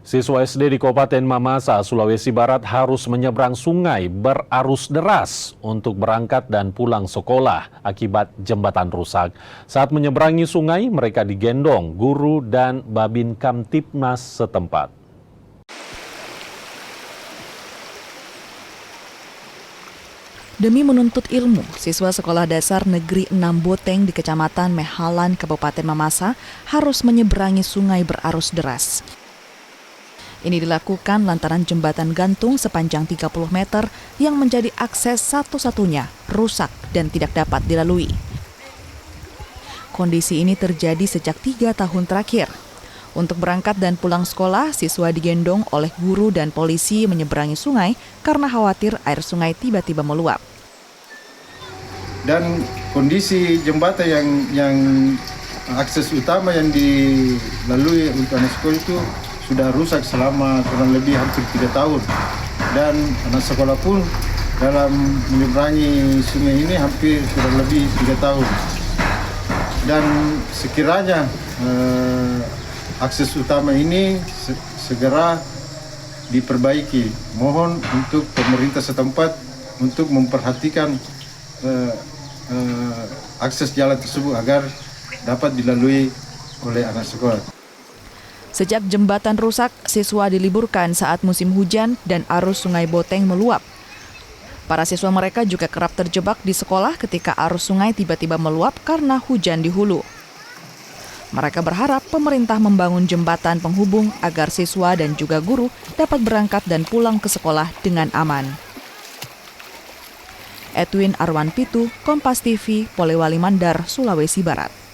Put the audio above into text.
Siswa SD di Kabupaten Mamasa, Sulawesi Barat harus menyeberang sungai berarus deras untuk berangkat dan pulang sekolah akibat jembatan rusak. Saat menyeberangi sungai, mereka digendong guru dan Babin Kamtibmas setempat. Demi menuntut ilmu, siswa Sekolah Dasar Negeri 6 Boteng di Kecamatan Mehalan, Kabupaten Mamasa harus menyeberangi sungai berarus deras. Ini dilakukan lantaran jembatan gantung sepanjang 30 meter yang menjadi akses satu-satunya rusak dan tidak dapat dilalui. Kondisi ini terjadi sejak 3 tahun terakhir. Untuk berangkat dan pulang sekolah, siswa digendong oleh guru dan polisi menyeberangi sungai karena khawatir air sungai tiba-tiba meluap. Dan kondisi jembatan yang akses utama yang dilalui untuk anak sekolah itu sudah rusak selama kurang lebih hampir 3 tahun. Dan anak sekolah pun dalam menyeberangi sungai ini hampir kurang lebih 3 tahun. Dan sekiranya akses utama ini segera diperbaiki. Mohon untuk pemerintah setempat untuk memperhatikan akses jalan tersebut agar dapat dilalui oleh anak sekolah. Sejak jembatan rusak, siswa diliburkan saat musim hujan dan arus Sungai Boteng meluap. Para siswa mereka juga kerap terjebak di sekolah ketika arus sungai tiba-tiba meluap karena hujan di hulu. Mereka berharap pemerintah membangun jembatan penghubung agar siswa dan juga guru dapat berangkat dan pulang ke sekolah dengan aman. Edwin Arwan Pitu, Kompas TV, Polewali Mandar, Sulawesi Barat.